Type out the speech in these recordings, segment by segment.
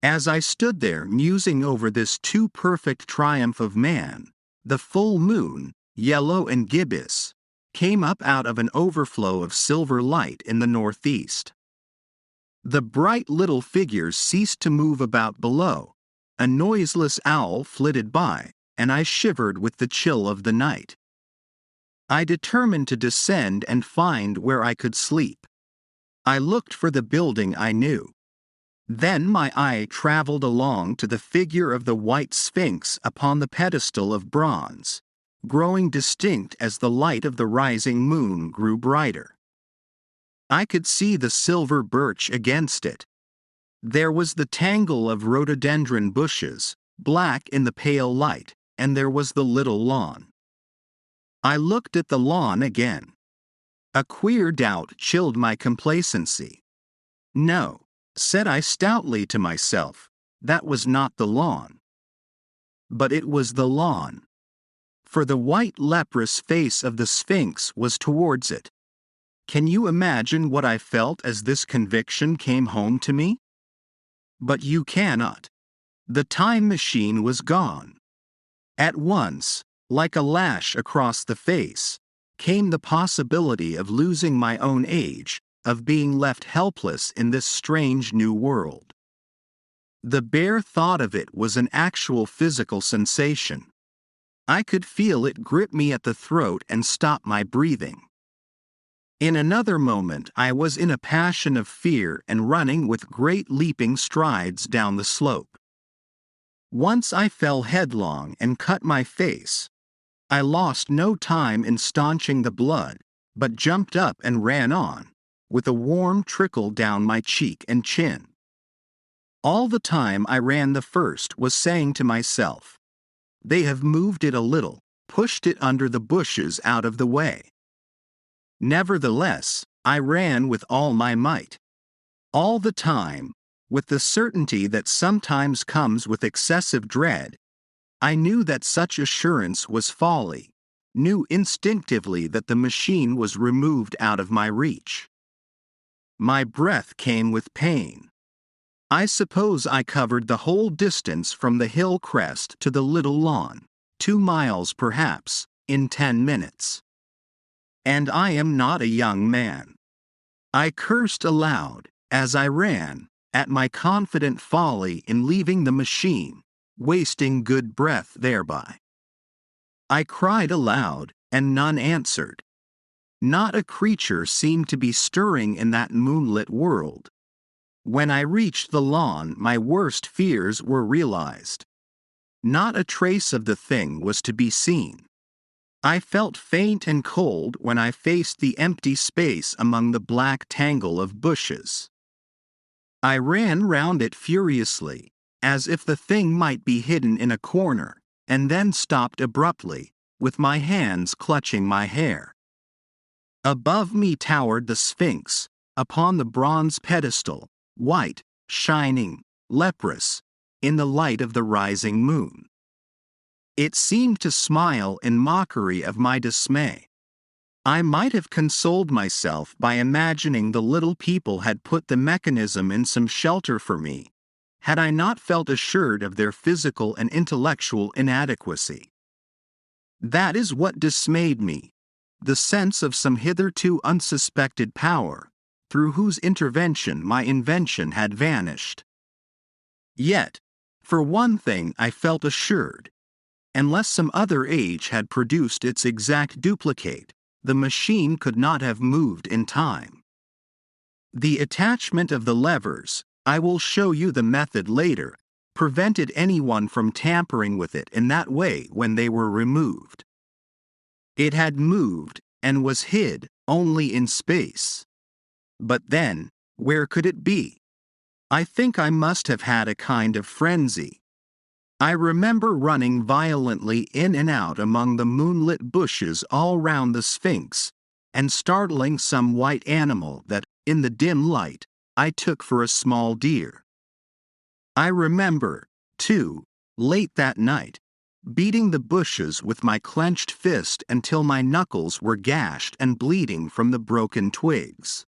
As I stood there musing over this too perfect triumph of man, the full moon, yellow and gibbous, came up out of an overflow of silver light in the northeast. The bright little figures ceased to move about below, a noiseless owl flitted by, and I shivered with the chill of the night. I determined to descend and find where I could sleep. I looked for the building I knew. Then my eye traveled along to the figure of the white sphinx upon the pedestal of bronze, growing distinct as the light of the rising moon grew brighter. I could see the silver birch against it. There was the tangle of rhododendron bushes, black in the pale light, and there was the little lawn. I looked at the lawn again. A queer doubt chilled my complacency. No, said I stoutly to myself, that was not the lawn. But it was the lawn. For the white leprous face of the Sphinx was towards it. Can you imagine what I felt as this conviction came home to me? But you cannot. The time machine was gone. At once, like a lash across the face, came the possibility of losing my own age, of being left helpless in this strange new world. The bare thought of it was an actual physical sensation. I could feel it grip me at the throat and stop my breathing. In another moment I was in a passion of fear and running with great leaping strides down the slope. Once I fell headlong and cut my face. I lost no time in staunching the blood, but jumped up and ran on, with a warm trickle down my cheek and chin. All the time I ran the first was saying to myself, "They have moved it a little, pushed it under the bushes out of the way." Nevertheless, I ran with all my might. All the time, with the certainty that sometimes comes with excessive dread, I knew that such assurance was folly, knew instinctively that the machine was removed out of my reach. My breath came with pain. I suppose I covered the whole distance from the hill crest to the little lawn, 2 miles perhaps, in 10 minutes. And I am not a young man. I cursed aloud, as I ran, at my confident folly in leaving the machine, wasting good breath thereby. I cried aloud, and none answered. Not a creature seemed to be stirring in that moonlit world. When I reached the lawn, my worst fears were realized. Not a trace of the thing was to be seen. I felt faint and cold when I faced the empty space among the black tangle of bushes. I ran round it furiously, as if the thing might be hidden in a corner, and then stopped abruptly, with my hands clutching my hair. Above me towered the Sphinx, upon the bronze pedestal, white, shining, leprous, in the light of the rising moon. It seemed to smile in mockery of my dismay. I might have consoled myself by imagining the little people had put the mechanism in some shelter for me, had I not felt assured of their physical and intellectual inadequacy. That is what dismayed me, the sense of some hitherto unsuspected power, through whose intervention my invention had vanished. Yet, for one thing I felt assured. Unless some other age had produced its exact duplicate, the machine could not have moved in time. The attachment of the levers, I will show you the method later, prevented anyone from tampering with it in that way when they were removed. It had moved, and was hid, only in space. But then, where could it be? I think I must have had a kind of frenzy. I remember running violently in and out among the moonlit bushes all round the Sphinx, and startling some white animal that, in the dim light, I took for a small deer. I remember, too, late that night, beating the bushes with my clenched fist until my knuckles were gashed and bleeding from the broken twigs.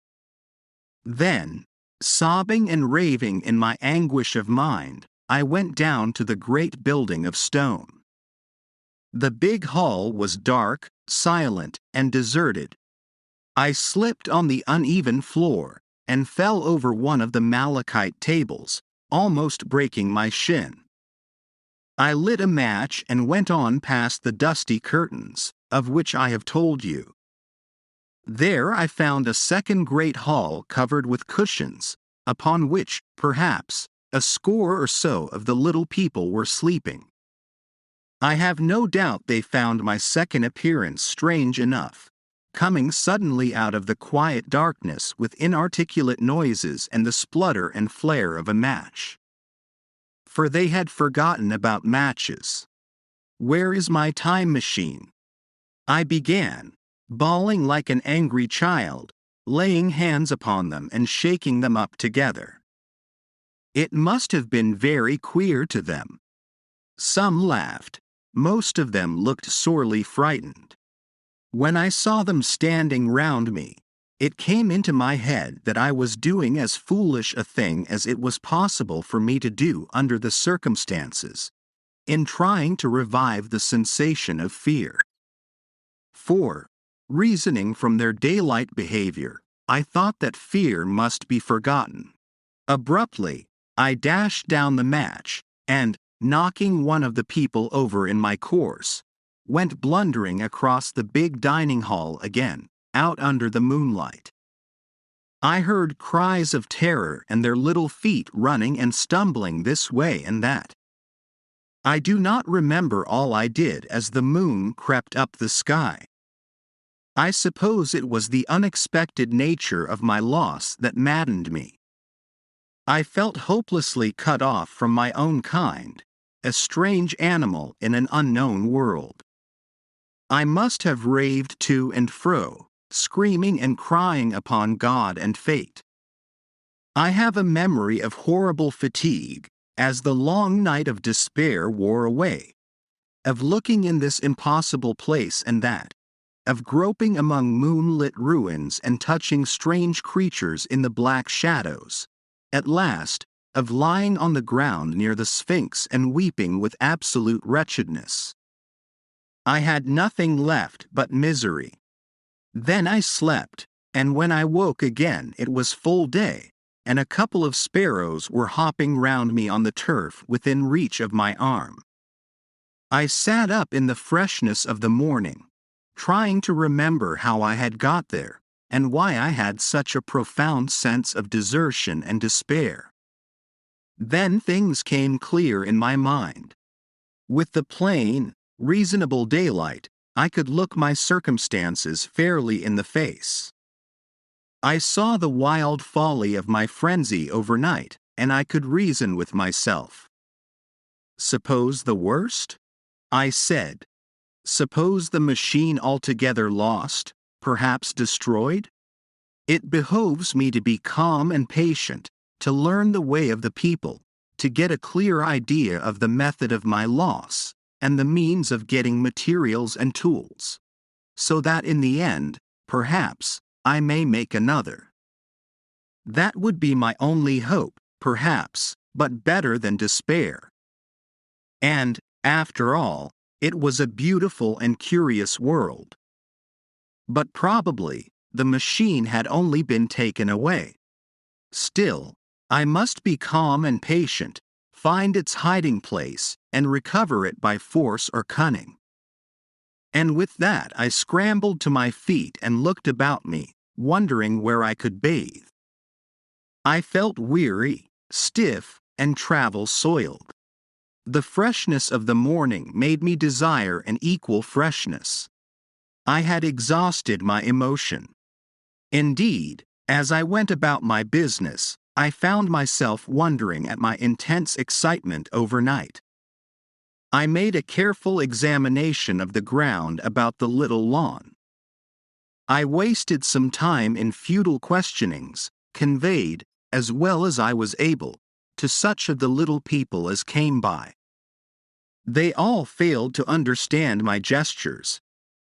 Then, Sobbing and raving in my anguish of mind, I went down to the great building of stone. The big hall was dark, silent, and deserted. I slipped on the uneven floor and fell over one of the malachite tables, almost breaking my shin. I lit a match and went on past the dusty curtains, of which I have told you. There I found a second great hall covered with cushions, upon which, perhaps, a score or so of the little people were sleeping. I have no doubt they found my second appearance strange enough, coming suddenly out of the quiet darkness with inarticulate noises and the splutter and flare of a match. For they had forgotten about matches. "Where is my time machine?" I began, bawling like an angry child, laying hands upon them and shaking them up together. It must have been very queer to them. Some laughed. Most of them looked sorely frightened. When I saw them standing round me, it came into my head that I was doing as foolish a thing as it was possible for me to do under the circumstances, in trying to revive the sensation of fear. For, reasoning from their daylight behavior, I thought that fear must be forgotten. Abruptly, I dashed down the match, and, knocking one of the people over in my course, went blundering across the big dining hall again, out under the moonlight. I heard cries of terror and their little feet running and stumbling this way and that. I do not remember all I did as the moon crept up the sky. I suppose it was the unexpected nature of my loss that maddened me. I felt hopelessly cut off from my own kind, a strange animal in an unknown world. I must have raved to and fro, screaming and crying upon God and fate. I have a memory of horrible fatigue, as the long night of despair wore away, of looking in this impossible place and that, of groping among moonlit ruins and touching strange creatures in the black shadows, at last, of lying on the ground near the Sphinx and weeping with absolute wretchedness. I had nothing left but misery. Then I slept, and when I woke again it was full day, and a couple of sparrows were hopping round me on the turf within reach of my arm. I sat up in the freshness of the morning, trying to remember how I had got there, and why I had such a profound sense of desertion and despair. Then things came clear in my mind. With the plain, reasonable daylight, I could look my circumstances fairly in the face. I saw the wild folly of my frenzy overnight, and I could reason with myself. Suppose the worst? I said. Suppose the machine altogether lost, perhaps destroyed? It behoves me to be calm and patient, to learn the way of the people, to get a clear idea of the method of my loss, and the means of getting materials and tools, so that in the end, perhaps, I may make another. That would be my only hope, perhaps, but better than despair. And, after all, it was a beautiful and curious world. But probably, the machine had only been taken away. Still, I must be calm and patient, find its hiding place, and recover it by force or cunning. And with that I scrambled to my feet and looked about me, wondering where I could bathe. I felt weary, stiff, and travel-soiled. The freshness of the morning made me desire an equal freshness. I had exhausted my emotion. Indeed, as I went about my business, I found myself wondering at my intense excitement overnight. I made a careful examination of the ground about the little lawn. I wasted some time in futile questionings, conveyed, as well as I was able, to such of the little people as came by. They all failed to understand my gestures.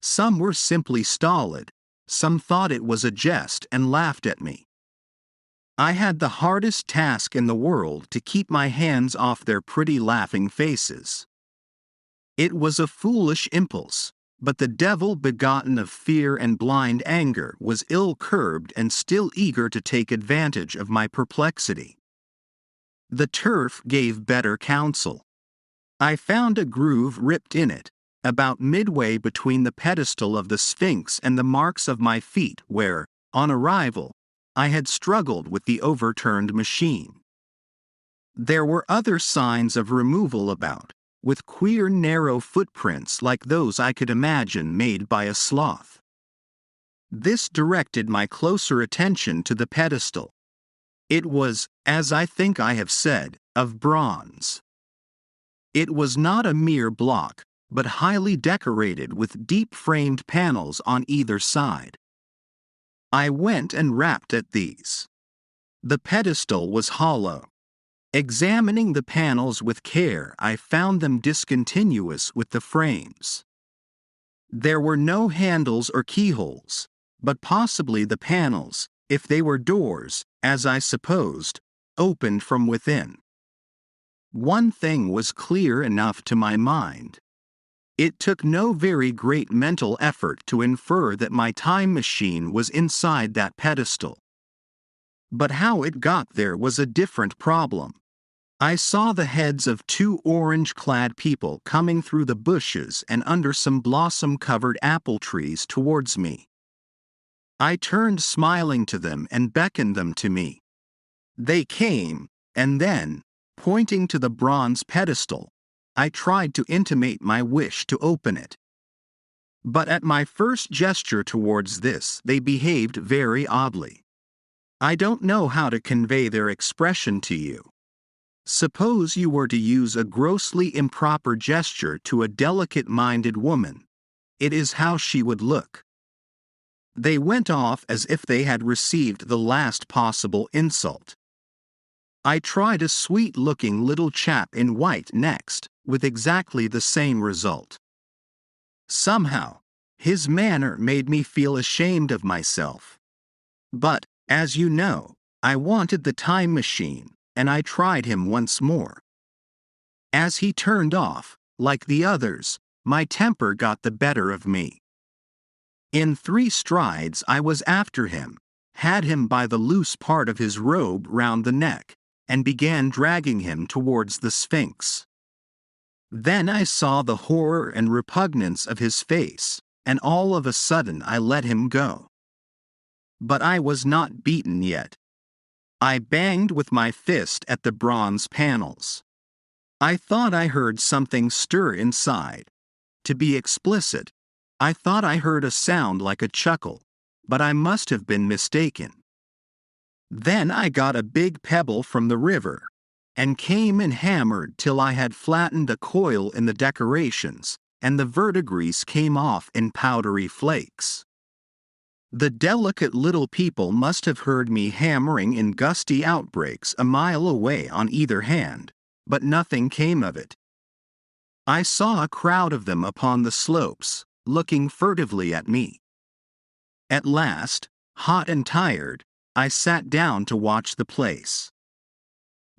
Some were simply stolid, some thought it was a jest and laughed at me. I had the hardest task in the world to keep my hands off their pretty laughing faces. It was a foolish impulse, but the devil begotten of fear and blind anger was ill-curbed and still eager to take advantage of my perplexity. The turf gave better counsel. I found a groove ripped in it, about midway between the pedestal of the Sphinx and the marks of my feet where, on arrival, I had struggled with the overturned machine. There were other signs of removal about, with queer narrow footprints like those I could imagine made by a sloth. This directed my closer attention to the pedestal. It was, as I think I have said, of bronze. It was not a mere block, but highly decorated with deep-framed panels on either side. I went and rapped at these. The pedestal was hollow. Examining the panels with care, I found them discontinuous with the frames. There were no handles or keyholes, but possibly the panels, if they were doors, as I supposed, opened from within. One thing was clear enough to my mind. It took no very great mental effort to infer that my time machine was inside that pedestal. But how it got there was a different problem. I saw the heads of two orange-clad people coming through the bushes and under some blossom-covered apple trees towards me. I turned smiling to them and beckoned them to me. They came, and then, pointing to the bronze pedestal, I tried to intimate my wish to open it. But at my first gesture towards this, they behaved very oddly. I don't know how to convey their expression to you. Suppose you were to use a grossly improper gesture to a delicate-minded woman. It is how she would look. They went off as if they had received the last possible insult. I tried a sweet-looking little chap in white next, with exactly the same result. Somehow, his manner made me feel ashamed of myself. But, as you know, I wanted the time machine, and I tried him once more. As he turned off, like the others, my temper got the better of me. In 3 strides I was after him, had him by the loose part of his robe round the neck, and began dragging him towards the Sphinx. Then I saw the horror and repugnance of his face, and all of a sudden I let him go. But I was not beaten yet. I banged with my fist at the bronze panels. I thought I heard something stir inside. To be explicit, I thought I heard a sound like a chuckle, but I must have been mistaken. Then I got a big pebble from the river, and came and hammered till I had flattened a coil in the decorations, and the verdigris came off in powdery flakes. The delicate little people must have heard me hammering in gusty outbreaks a mile away on either hand, but nothing came of it. I saw a crowd of them upon the slopes, looking furtively at me. At last, hot and tired, I sat down to watch the place.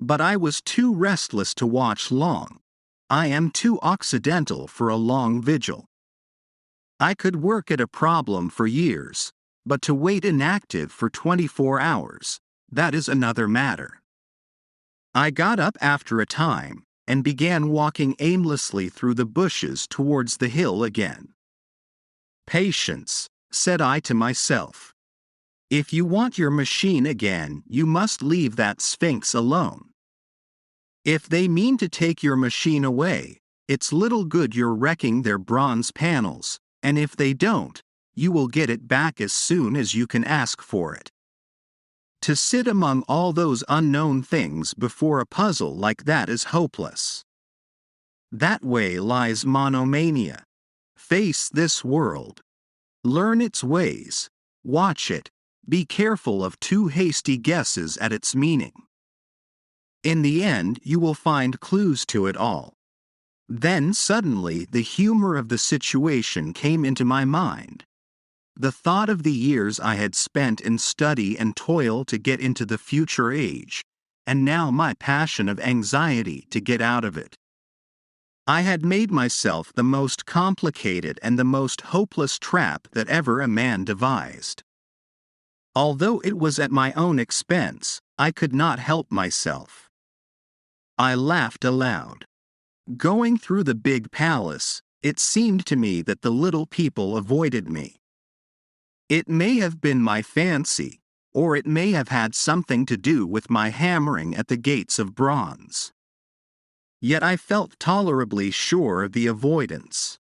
But I was too restless to watch long. I am too occidental for a long vigil. I could work at a problem for years, but to wait inactive for 24 hours, that is another matter. I got up after a time, and began walking aimlessly through the bushes towards the hill again. Patience, said I to myself. If you want your machine again, you must leave that Sphinx alone. If they mean to take your machine away, it's little good you're wrecking their bronze panels, and if they don't, you will get it back as soon as you can ask for it. To sit among all those unknown things before a puzzle like that is hopeless. That way lies monomania. Face this world. Learn its ways. Watch it. Be careful of too hasty guesses at its meaning. In the end, you will find clues to it all. Then suddenly the humor of the situation came into my mind. The thought of the years I had spent in study and toil to get into the future age, and now my passion of anxiety to get out of it. I had made myself the most complicated and the most hopeless trap that ever a man devised. Although it was at my own expense, I could not help myself. I laughed aloud. Going through the big palace, it seemed to me that the little people avoided me. It may have been my fancy, or it may have had something to do with my hammering at the gates of bronze. Yet I felt tolerably sure of the avoidance.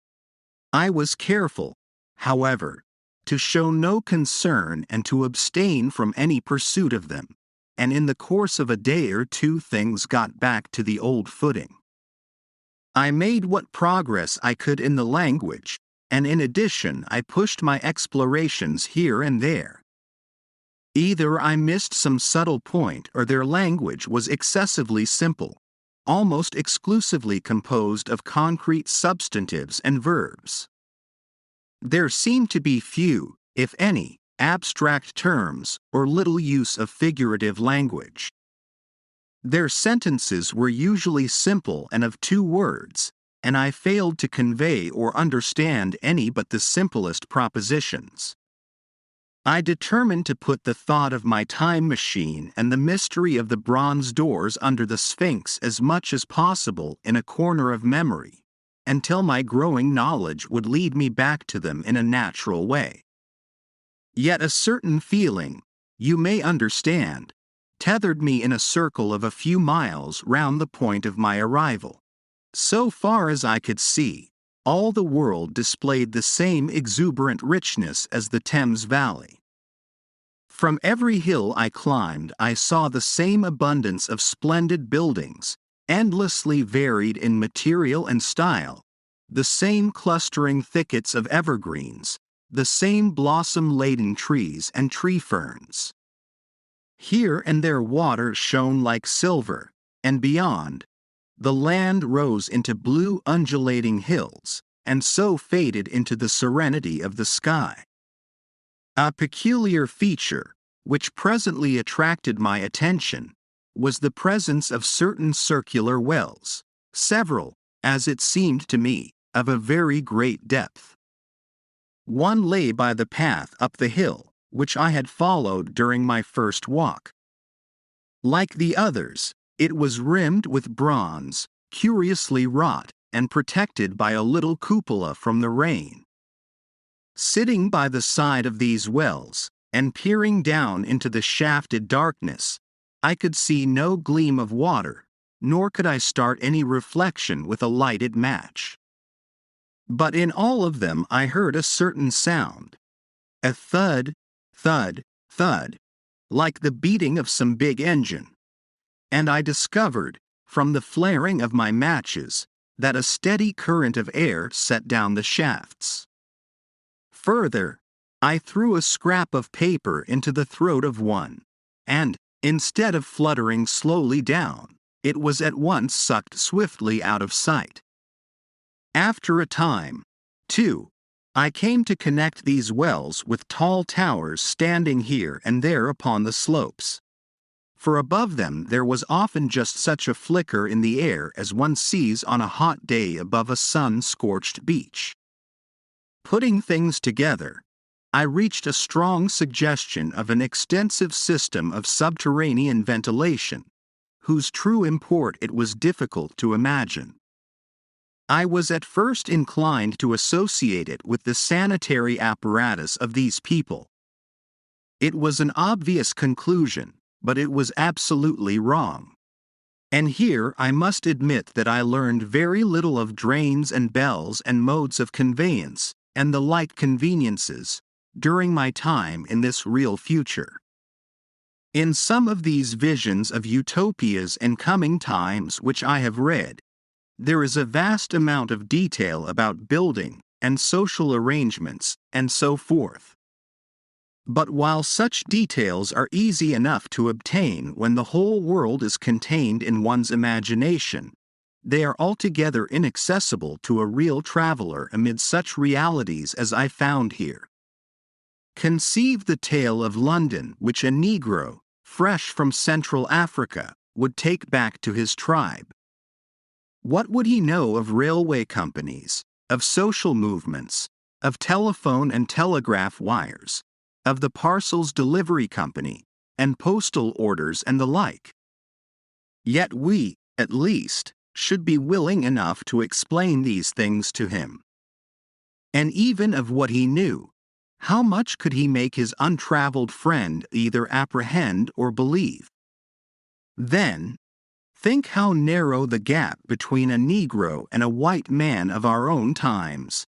I was careful, however, to show no concern and to abstain from any pursuit of them, and in the course of a day or two things got back to the old footing. I made what progress I could in the language, and in addition I pushed my explorations here and there. Either I missed some subtle point or their language was excessively simple, almost exclusively composed of concrete substantives and verbs. There seemed to be few, if any, abstract terms or little use of figurative language. Their sentences were usually simple and of 2 words, and I failed to convey or understand any but the simplest propositions. I determined to put the thought of my time machine and the mystery of the bronze doors under the Sphinx as much as possible in a corner of memory, until my growing knowledge would lead me back to them in a natural way. Yet a certain feeling, you may understand, tethered me in a circle of a few miles round the point of my arrival. So far as I could see, all the world displayed the same exuberant richness as the Thames Valley. From every hill I climbed I saw the same abundance of splendid buildings, endlessly varied in material and style, the same clustering thickets of evergreens, the same blossom-laden trees and tree ferns. Here and there water shone like silver, and beyond, the land rose into blue undulating hills, and so faded into the serenity of the sky. A peculiar feature, which presently attracted my attention, was the presence of certain circular wells, several, as it seemed to me, of a very great depth. One lay by the path up the hill, which I had followed during my first walk. Like the others, it was rimmed with bronze, curiously wrought, and protected by a little cupola from the rain. Sitting by the side of these wells, and peering down into the shafted darkness, I could see no gleam of water, nor could I start any reflection with a lighted match. But in all of them I heard a certain sound, a thud, thud, thud, like the beating of some big engine. And I discovered, from the flaring of my matches, that a steady current of air set down the shafts. Further, I threw a scrap of paper into the throat of one, and, instead of fluttering slowly down, it was at once sucked swiftly out of sight. After a time, too, I came to connect these wells with tall towers standing here and there upon the slopes. For above them there was often just such a flicker in the air as one sees on a hot day above a sun-scorched beach. Putting things together, I reached a strong suggestion of an extensive system of subterranean ventilation, whose true import it was difficult to imagine. I was at first inclined to associate it with the sanitary apparatus of these people. It was an obvious conclusion, but it was absolutely wrong. And here I must admit that I learned very little of drains and bells and modes of conveyance, and the like conveniences, during my time in this real future. In some of these visions of utopias and coming times which I have read, there is a vast amount of detail about building, and social arrangements, and so forth. But while such details are easy enough to obtain when the whole world is contained in one's imagination, they are altogether inaccessible to a real traveler amid such realities as I found here. Conceive the tale of London which a Negro, fresh from Central Africa, would take back to his tribe. What would he know of railway companies, of social movements, of telephone and telegraph wires, of the parcels delivery company, and postal orders and the like? Yet we, at least, should be willing enough to explain these things to him. And even of what he knew, how much could he make his untraveled friend either apprehend or believe? Then, think how narrow the gap between a Negro and a white man of our own times,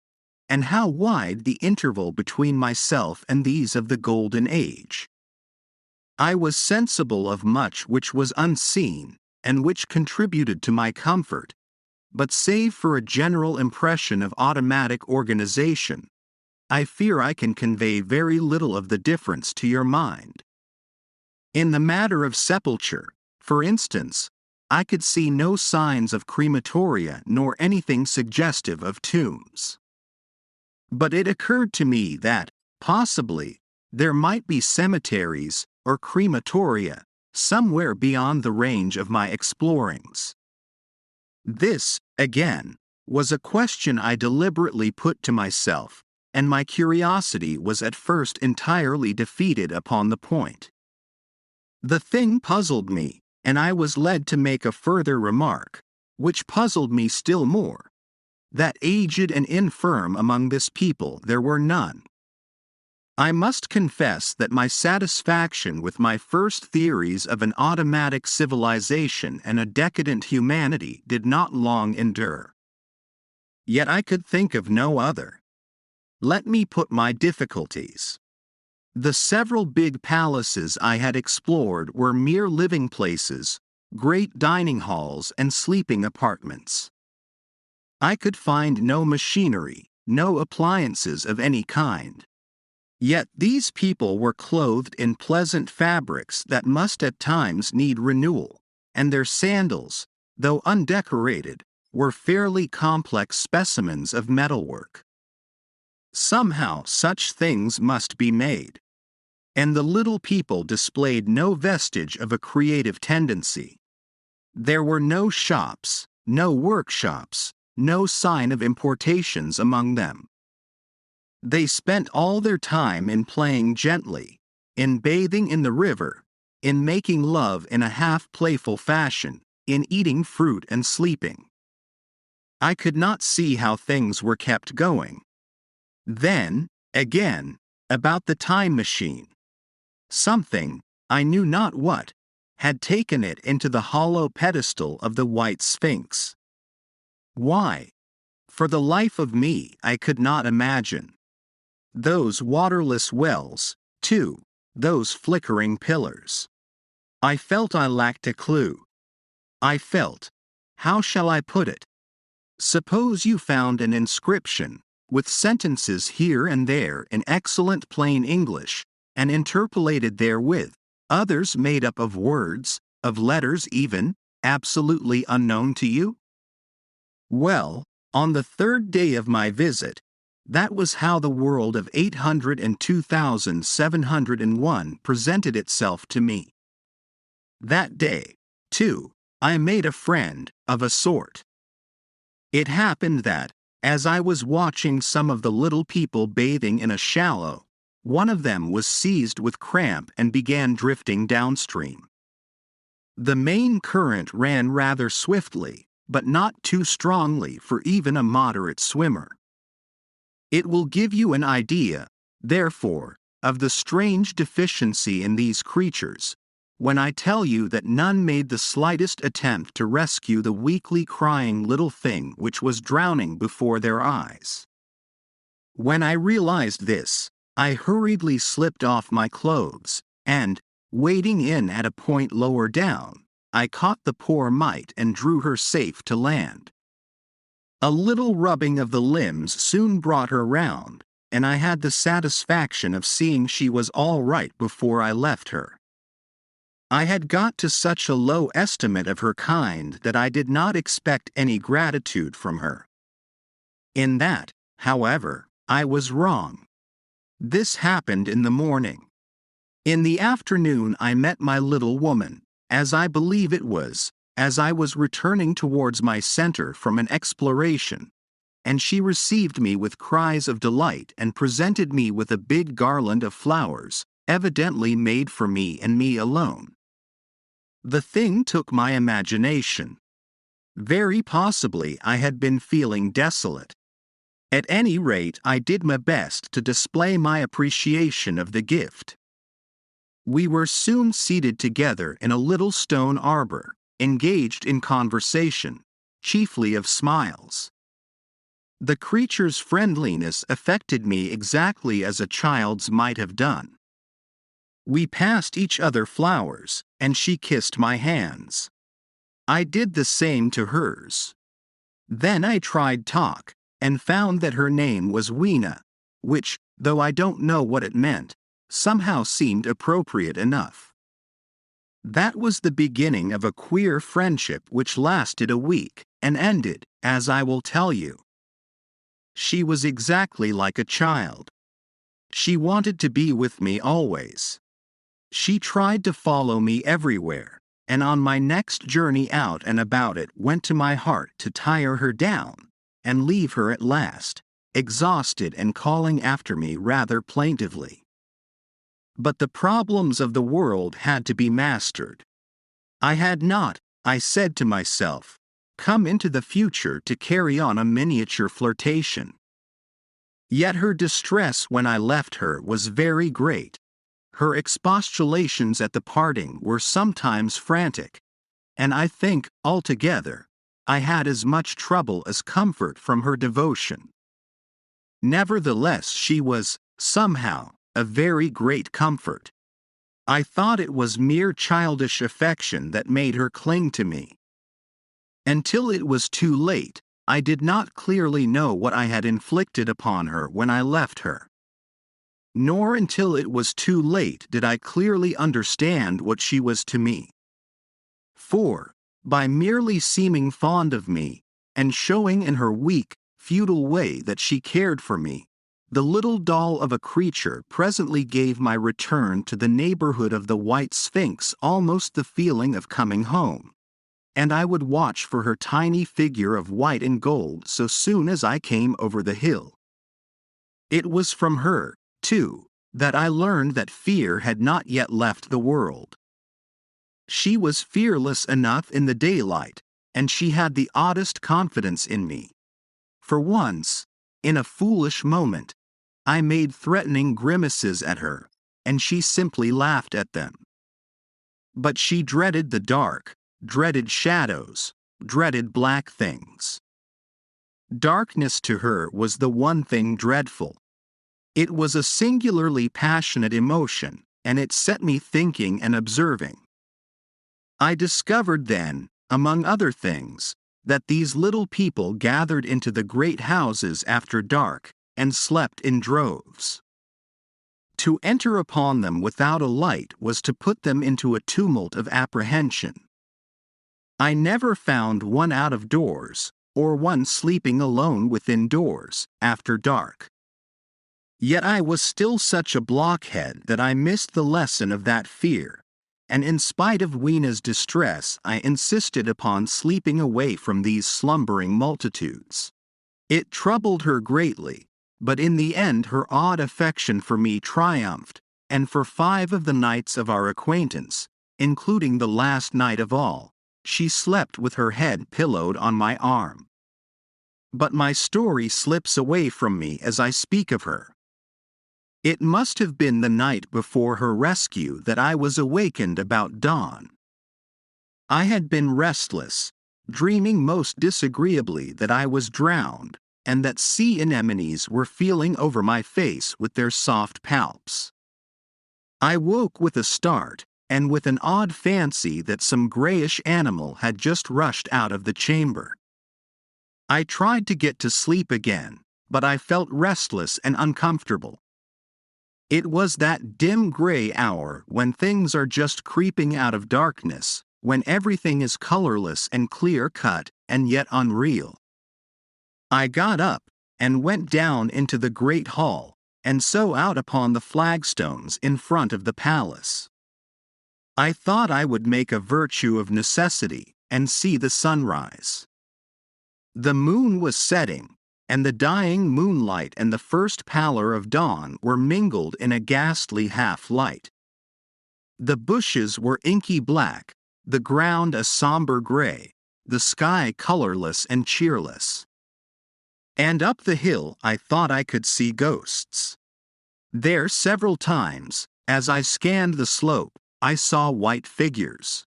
and how wide the interval between myself and these of the Golden Age. I was sensible of much which was unseen, and which contributed to my comfort, but save for a general impression of automatic organization, I fear I can convey very little of the difference to your mind. In the matter of sepulture, for instance, I could see no signs of crematoria nor anything suggestive of tombs. But it occurred to me that, possibly, there might be cemeteries or crematoria somewhere beyond the range of my explorings. This, again, was a question I deliberately put to myself, and my curiosity was at first entirely defeated upon the point. The thing puzzled me, and I was led to make a further remark, which puzzled me still more, that aged and infirm among this people there were none. I must confess that my satisfaction with my first theories of an automatic civilization and a decadent humanity did not long endure. Yet I could think of no other. Let me put my difficulties. The several big palaces I had explored were mere living places, great dining halls and sleeping apartments. I could find no machinery, no appliances of any kind. Yet these people were clothed in pleasant fabrics that must at times need renewal, and their sandals, though undecorated, were fairly complex specimens of metalwork. Somehow such things must be made. And the little people displayed no vestige of a creative tendency. There were no shops, no workshops, no sign of importations among them. They spent all their time in playing gently, in bathing in the river, in making love in a half-playful fashion, in eating fruit and sleeping. I could not see how things were kept going. Then, again, about the time machine. Something, I knew not what, had taken it into the hollow pedestal of the White Sphinx. Why? For the life of me, I could not imagine. Those waterless wells, too, those flickering pillars. I felt I lacked a clue. I felt, how shall I put it? Suppose you found an inscription, with sentences here and there in excellent plain English, and interpolated therewith, others made up of words, of letters even, absolutely unknown to you? Well, on the third day of my visit, that was how the world of 802,701 presented itself to me. That day, too, I made a friend, of a sort. It happened that, as I was watching some of the little people bathing in a shallow, one of them was seized with cramp and began drifting downstream. The main current ran rather swiftly, but not too strongly for even a moderate swimmer. It will give you an idea, therefore, of the strange deficiency in these creatures, when I tell you that none made the slightest attempt to rescue the weakly crying little thing which was drowning before their eyes. When I realized this, I hurriedly slipped off my clothes, and, wading in at a point lower down, I caught the poor mite and drew her safe to land. A little rubbing of the limbs soon brought her round, and I had the satisfaction of seeing she was all right before I left her. I had got to such a low estimate of her kind that I did not expect any gratitude from her. In that, however, I was wrong. This happened in the morning. In the afternoon I met my little woman, as I believe it was, as I was returning towards my center from an exploration, and she received me with cries of delight and presented me with a big garland of flowers, evidently made for me and me alone. The thing took my imagination. Very possibly I had been feeling desolate. At any rate, I did my best to display my appreciation of the gift. We were soon seated together in a little stone arbor, engaged in conversation, chiefly of smiles. The creature's friendliness affected me exactly as a child's might have done. We passed each other flowers, and she kissed my hands. I did the same to hers. Then I tried talk, and found that her name was Weena, which, though I don't know what it meant, somehow seemed appropriate enough. That was the beginning of a queer friendship which lasted a week, and ended, as I will tell you. She was exactly like a child. She wanted to be with me always. She tried to follow me everywhere, and on my next journey out and about it went to my heart to tire her down, and leave her at last, exhausted and calling after me rather plaintively. But the problems of the world had to be mastered. I had not, I said to myself, come into the future to carry on a miniature flirtation. Yet her distress when I left her was very great. Her expostulations at the parting were sometimes frantic, and I think, altogether, I had as much trouble as comfort from her devotion. Nevertheless, she was, somehow, a very great comfort. I thought it was mere childish affection that made her cling to me. Until it was too late, I did not clearly know what I had inflicted upon her when I left her. Nor until it was too late did I clearly understand what she was to me. For, by merely seeming fond of me, and showing in her weak, futile way that she cared for me, the little doll of a creature presently gave my return to the neighborhood of the white sphinx almost the feeling of coming home, and I would watch for her tiny figure of white and gold so soon as I came over the hill. It was from her, too, that I learned that fear had not yet left the world. She was fearless enough in the daylight, and she had the oddest confidence in me. For once, in a foolish moment, I made threatening grimaces at her, and she simply laughed at them. But she dreaded the dark, dreaded shadows, dreaded black things. Darkness to her was the one thing dreadful. It was a singularly passionate emotion, and it set me thinking and observing. I discovered then, among other things, that these little people gathered into the great houses after dark, and slept in droves. To enter upon them without a light was to put them into a tumult of apprehension. I never found one out of doors, or one sleeping alone within doors, after dark. Yet I was still such a blockhead that I missed the lesson of that fear, and in spite of Weena's distress I insisted upon sleeping away from these slumbering multitudes. It troubled her greatly, but in the end her odd affection for me triumphed, and for 5 of the nights of our acquaintance, including the last night of all, she slept with her head pillowed on my arm. But my story slips away from me as I speak of her. It must have been the night before her rescue that I was awakened about dawn. I had been restless, dreaming most disagreeably that I was drowned, and that sea anemones were feeling over my face with their soft palps. I woke with a start, and with an odd fancy that some grayish animal had just rushed out of the chamber. I tried to get to sleep again, but I felt restless and uncomfortable. It was that dim gray hour when things are just creeping out of darkness, when everything is colorless and clear-cut and yet unreal. I got up, and went down into the great hall, and so out upon the flagstones in front of the palace. I thought I would make a virtue of necessity, and see the sunrise. The moon was setting, and the dying moonlight and the first pallor of dawn were mingled in a ghastly half-light. The bushes were inky black, the ground a somber gray, the sky colorless and cheerless. And up the hill I thought I could see ghosts. There several times, as I scanned the slope, I saw white figures.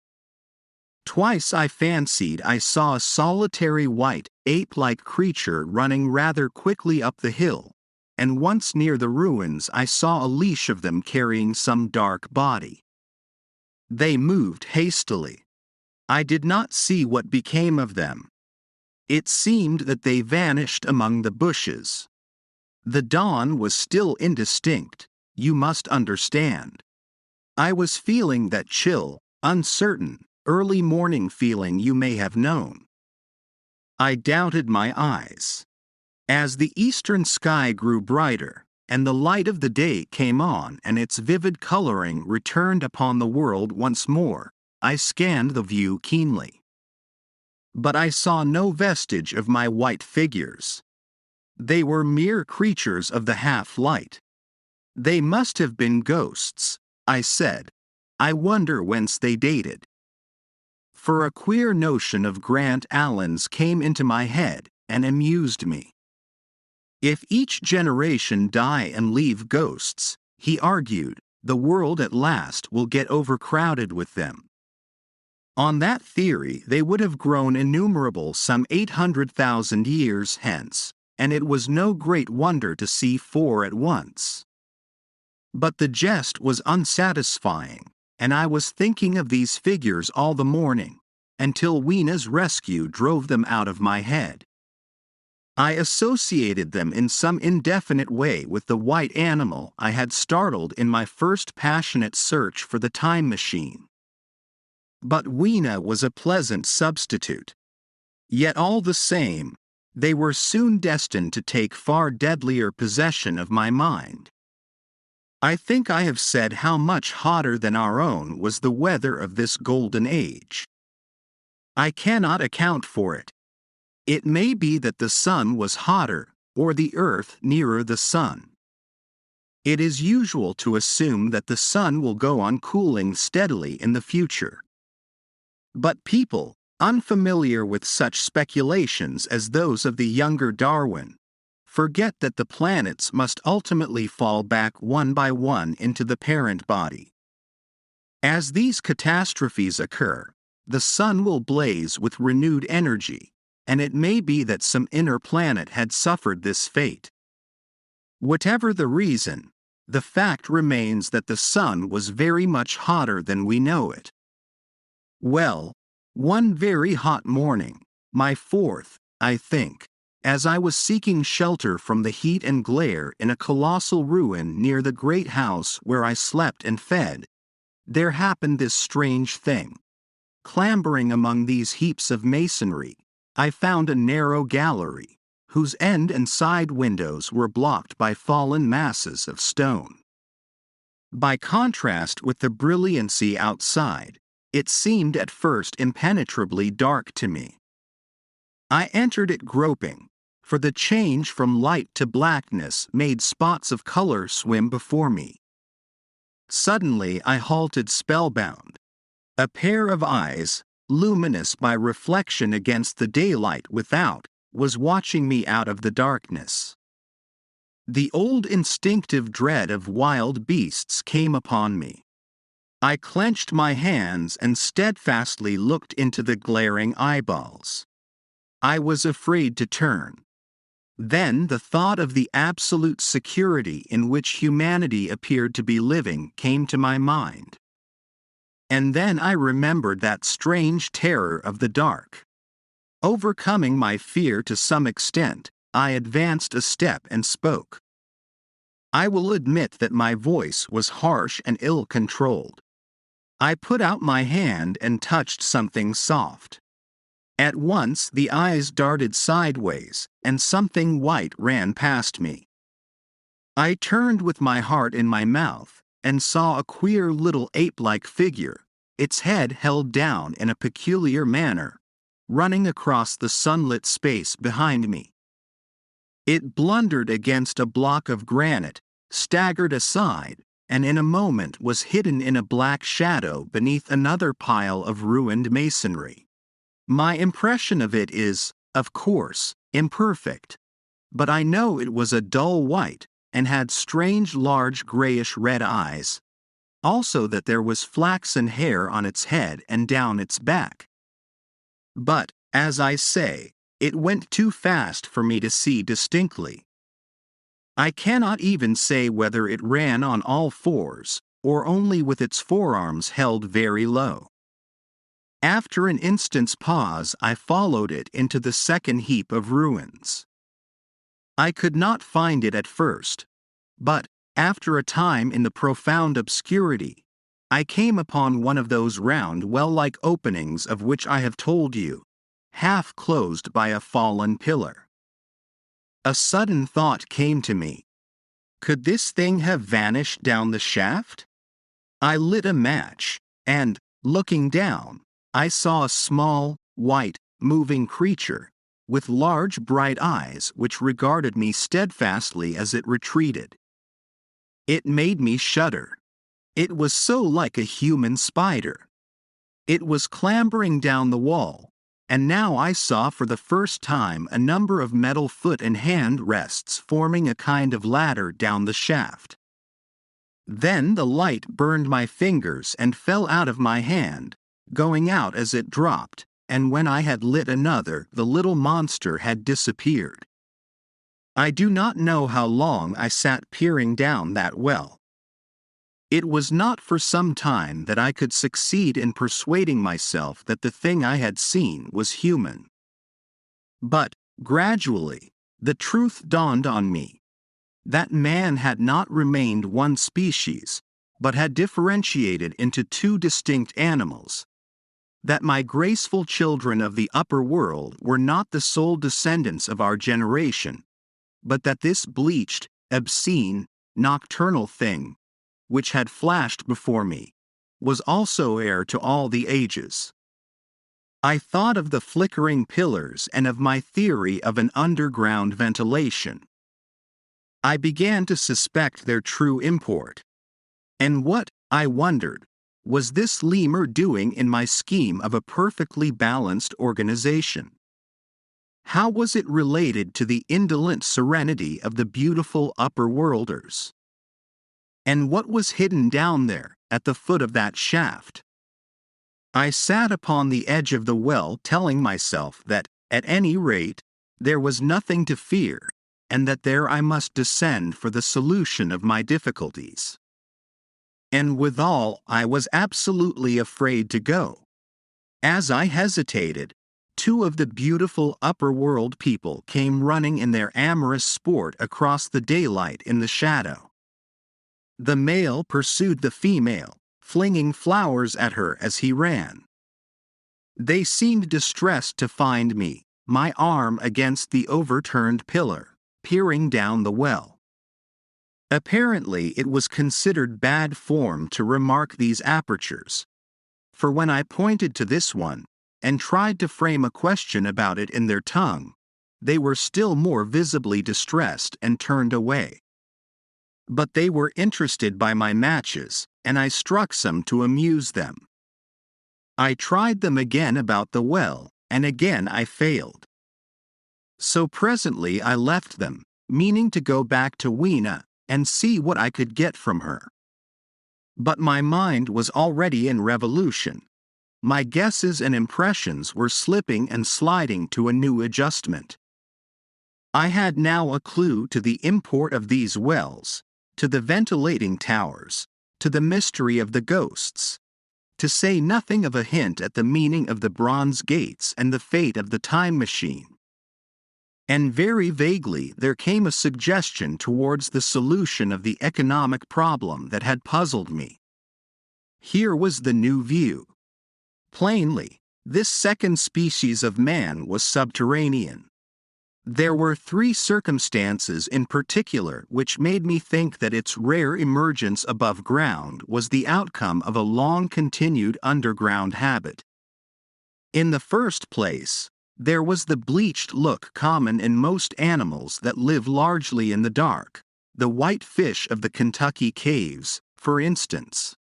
Twice I fancied I saw a solitary white, ape-like creature running rather quickly up the hill, and once near the ruins I saw a leash of them carrying some dark body. They moved hastily. I did not see what became of them. It seemed that they vanished among the bushes. The dawn was still indistinct, you must understand. I was feeling that chill, uncertain, early morning feeling you may have known. I doubted my eyes. As the eastern sky grew brighter, and the light of the day came on and its vivid coloring returned upon the world once more, I scanned the view keenly. But I saw no vestige of my white figures. They were mere creatures of the half-light. They must have been ghosts, I said. I wonder whence they dated. For a queer notion of Grant Allen's came into my head and amused me. If each generation die and leave ghosts, he argued, the world at last will get overcrowded with them. On that theory they would have grown innumerable some 800,000 years hence, and it was no great wonder to see 4 at once. But the jest was unsatisfying, and I was thinking of these figures all the morning, until Weena's rescue drove them out of my head. I associated them in some indefinite way with the white animal I had startled in my first passionate search for the time machine. But Weena was a pleasant substitute. Yet all the same, they were soon destined to take far deadlier possession of my mind. I think I have said how much hotter than our own was the weather of this golden age. I cannot account for it. It may be that the sun was hotter, or the earth nearer the sun. It is usual to assume that the sun will go on cooling steadily in the future. But people, unfamiliar with such speculations as those of the younger Darwin, forget that the planets must ultimately fall back one by one into the parent body. As these catastrophes occur, the sun will blaze with renewed energy, and it may be that some inner planet had suffered this fate. Whatever the reason, the fact remains that the sun was very much hotter than we know it. Well, one very hot morning, my 4th, I think, as I was seeking shelter from the heat and glare in a colossal ruin near the great house where I slept and fed, there happened this strange thing. Clambering among these heaps of masonry, I found a narrow gallery, whose end and side windows were blocked by fallen masses of stone. By contrast with the brilliancy outside, it seemed at first impenetrably dark to me. I entered it groping, for the change from light to blackness made spots of color swim before me. Suddenly I halted spellbound. A pair of eyes, luminous by reflection against the daylight without, was watching me out of the darkness. The old instinctive dread of wild beasts came upon me. I clenched my hands and steadfastly looked into the glaring eyeballs. I was afraid to turn. Then the thought of the absolute security in which humanity appeared to be living came to my mind. And then I remembered that strange terror of the dark. Overcoming my fear to some extent, I advanced a step and spoke. I will admit that my voice was harsh and ill-controlled. I put out my hand and touched something soft. At once the eyes darted sideways, and something white ran past me. I turned with my heart in my mouth, and saw a queer little ape-like figure, its head held down in a peculiar manner, running across the sunlit space behind me. It blundered against a block of granite, staggered aside, and in a moment was hidden in a black shadow beneath another pile of ruined masonry. My impression of it is, of course, imperfect, but I know it was a dull white, and had strange large grayish-red eyes, also that there was flaxen hair on its head and down its back. But, as I say, it went too fast for me to see distinctly. I cannot even say whether it ran on all fours, or only with its forearms held very low. After an instant's pause, I followed it into the second heap of ruins. I could not find it at first, but, after a time in the profound obscurity, I came upon one of those round well-like openings of which I have told you, half closed by a fallen pillar. A sudden thought came to me. Could this thing have vanished down the shaft? I lit a match, and, looking down, I saw a small, white, moving creature, with large bright eyes which regarded me steadfastly as it retreated. It made me shudder. It was so like a human spider. It was clambering down the wall, and now I saw for the first time a number of metal foot and hand rests forming a kind of ladder down the shaft. Then the light burned my fingers and fell out of my hand, going out as it dropped, and when I had lit another, the little monster had disappeared. I do not know how long I sat peering down that well. It was not for some time that I could succeed in persuading myself that the thing I had seen was human. But, gradually, the truth dawned on me. That man had not remained one species, but had differentiated into two distinct animals. That my graceful children of the upper world were not the sole descendants of our generation, but that this bleached, obscene, nocturnal thing, which had flashed before me, was also heir to all the ages. I thought of the flickering pillars and of my theory of an underground ventilation. I began to suspect their true import. And what, I wondered, was this lemur doing in my scheme of a perfectly balanced organization? How was it related to the indolent serenity of the beautiful upper-worlders? And what was hidden down there, at the foot of that shaft? I sat upon the edge of the well telling myself that, at any rate, there was nothing to fear, and that there I must descend for the solution of my difficulties. And withal, I was absolutely afraid to go. As I hesitated, two of the beautiful upper-world people came running in their amorous sport across the daylight in the shadow. The male pursued the female, flinging flowers at her as he ran. They seemed distressed to find me, my arm against the overturned pillar, peering down the well. Apparently it was considered bad form to remark these apertures, for when I pointed to this one, and tried to frame a question about it in their tongue, they were still more visibly distressed and turned away. But they were interested by my matches, and I struck some to amuse them. I tried them again about the well, and again I failed. So presently I left them, meaning to go back to Weena, and see what I could get from her. But my mind was already in revolution. My guesses and impressions were slipping and sliding to a new adjustment. I had now a clue to the import of these wells, to the ventilating towers, to the mystery of the ghosts, to say nothing of a hint at the meaning of the bronze gates and the fate of the time machine. And very vaguely there came a suggestion towards the solution of the economic problem that had puzzled me. Here was the new view. Plainly, this second species of man was subterranean. There were three circumstances in particular which made me think that its rare emergence above ground was the outcome of a long-continued underground habit. In the first place, there was the bleached look common in most animals that live largely in the dark, the white fish of the Kentucky caves, for instance.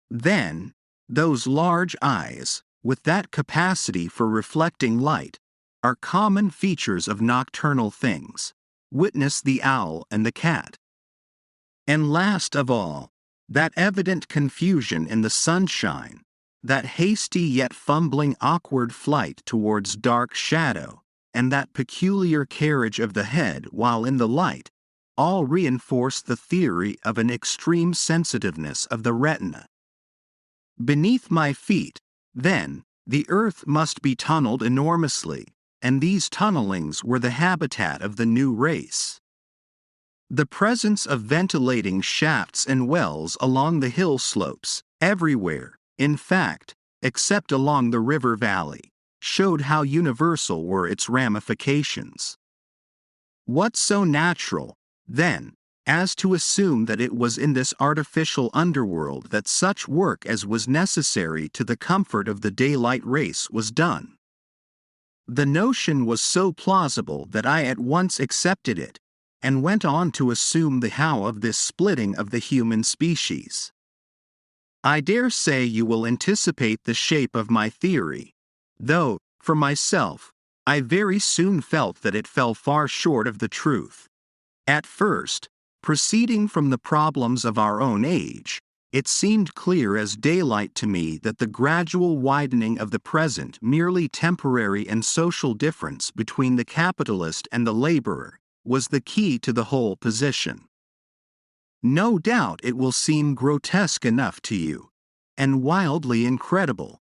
Then, those large eyes, with that capacity for reflecting light, are common features of nocturnal things. Witness the owl and the cat. And last of all, that evident confusion in the sunshine, that hasty yet fumbling awkward flight towards dark shadow, and that peculiar carriage of the head while in the light, all reinforce the theory of an extreme sensitiveness of the retina. Beneath my feet, then, the earth must be tunneled enormously, and these tunnelings were the habitat of the new race. The presence of ventilating shafts and wells along the hill slopes, everywhere, in fact, except along the river valley, showed how universal were its ramifications. What so natural, then, as to assume that it was in this artificial underworld that such work as was necessary to the comfort of the daylight race was done? The notion was so plausible that I at once accepted it, and went on to assume the how of this splitting of the human species. I dare say you will anticipate the shape of my theory, though, for myself, I very soon felt that it fell far short of the truth. At first, proceeding from the problems of our own age, it seemed clear as daylight to me that the gradual widening of the present merely temporary and social difference between the capitalist and the laborer was the key to the whole position. No doubt it will seem grotesque enough to you, and wildly incredible,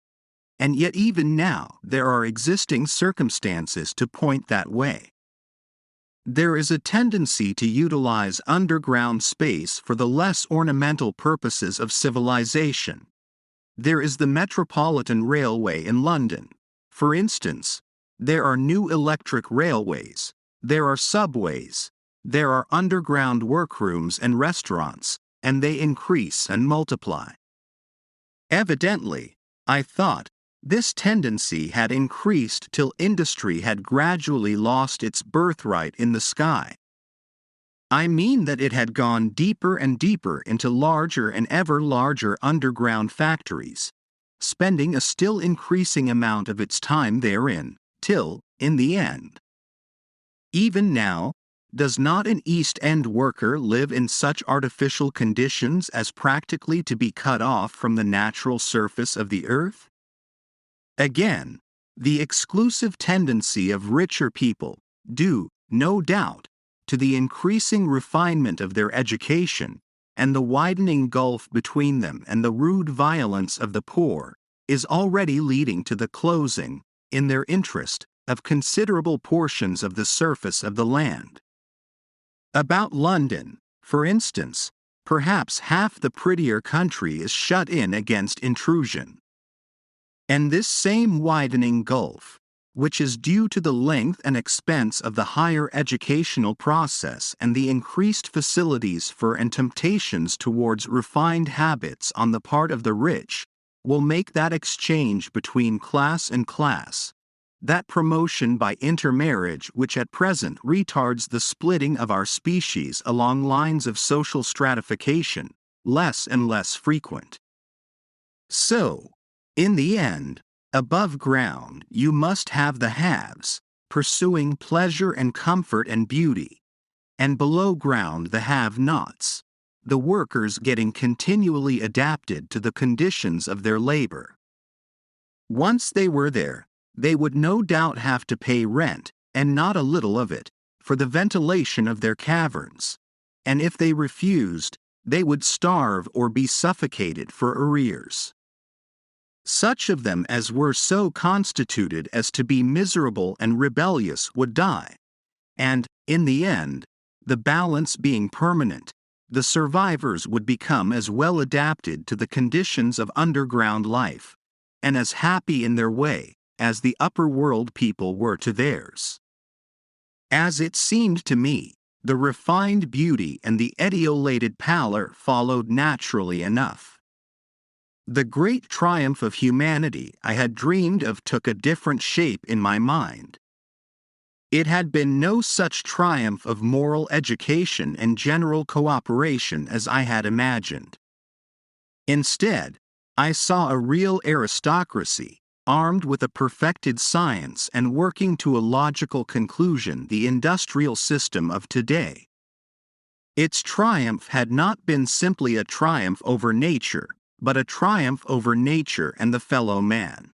and yet even now there are existing circumstances to point that way. There is a tendency to utilize underground space for the less ornamental purposes of civilization. There is the Metropolitan Railway in London, for instance. There are new electric railways, there are subways, there are underground workrooms and restaurants, and they increase and multiply. Evidently, I thought, this tendency had increased till industry had gradually lost its birthright in the sky. I mean that it had gone deeper and deeper into larger and ever larger underground factories, spending a still increasing amount of its time therein, till, in the end. Even now, does not an East End worker live in such artificial conditions as practically to be cut off from the natural surface of the earth? Again, the exclusive tendency of richer people, due, no doubt, to the increasing refinement of their education, and the widening gulf between them and the rude violence of the poor, is already leading to the closing, in their interest, of considerable portions of the surface of the land. About London, for instance, perhaps half the prettier country is shut in against intrusion. And this same widening gulf, which is due to the length and expense of the higher educational process and the increased facilities for and temptations towards refined habits on the part of the rich, will make that exchange between class and class, that promotion by intermarriage which at present retards the splitting of our species along lines of social stratification, less and less frequent. So, in the end, above ground you must have the haves, pursuing pleasure and comfort and beauty, and below ground the have-nots, the workers getting continually adapted to the conditions of their labor. Once they were there, they would no doubt have to pay rent, and not a little of it, for the ventilation of their caverns, and if they refused, they would starve or be suffocated for arrears. Such of them as were so constituted as to be miserable and rebellious would die, and, in the end, the balance being permanent, the survivors would become as well adapted to the conditions of underground life, and as happy in their way, as the upper world people were to theirs. As it seemed to me, the refined beauty and the etiolated pallor followed naturally enough. The great triumph of humanity I had dreamed of took a different shape in my mind. It had been no such triumph of moral education and general cooperation as I had imagined. Instead, I saw a real aristocracy, armed with a perfected science and working to a logical conclusion the industrial system of today. Its triumph had not been simply a triumph over nature, but a triumph over nature and the fellow man.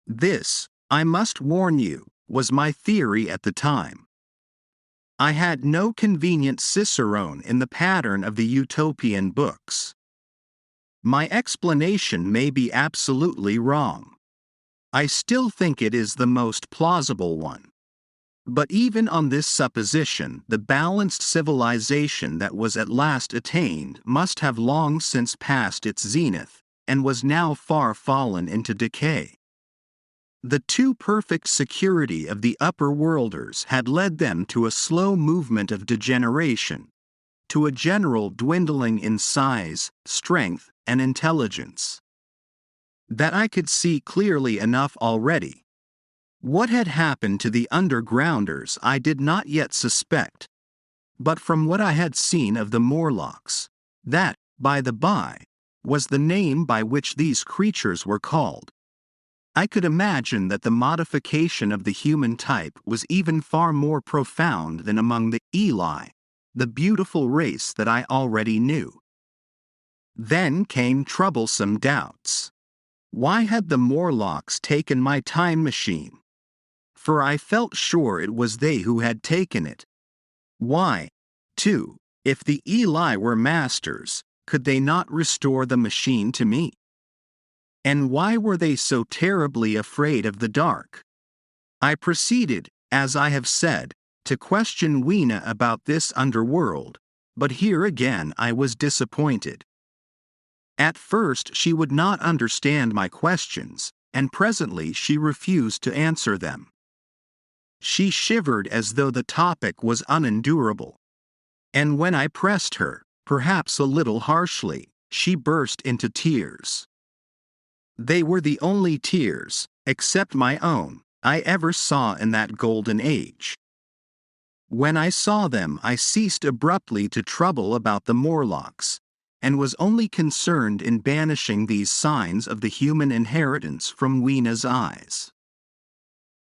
This, I must warn you, was my theory at the time. I had no convenient cicerone in the pattern of the utopian books. My explanation may be absolutely wrong. I still think it is the most plausible one. But even on this supposition, the balanced civilization that was at last attained must have long since passed its zenith, and was now far fallen into decay. The too perfect security of the upper worlders had led them to a slow movement of degeneration, to a general dwindling in size, strength, and intelligence. That I could see clearly enough already. What had happened to the undergrounders I did not yet suspect, but from what I had seen of the Morlocks, that, by the by, was the name by which these creatures were called. I could imagine that the modification of the human type was even far more profound than among the Eloi, the beautiful race that I already knew. Then came troublesome doubts. Why had the Morlocks taken my time machine? For I felt sure it was they who had taken it. Why, too, if the Eloi were masters, could they not restore the machine to me? And why were they so terribly afraid of the dark? I proceeded, as I have said, to question Weena about this underworld, but here again I was disappointed. At first she would not understand my questions, and presently she refused to answer them. She shivered as though the topic was unendurable. And when I pressed her, perhaps a little harshly, she burst into tears. They were the only tears, except my own, I ever saw in that golden age. When I saw them I ceased abruptly to trouble about the Morlocks, and was only concerned in banishing these signs of the human inheritance from Weena's eyes.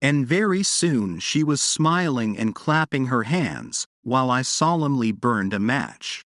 And very soon she was smiling and clapping her hands, while I solemnly burned a match.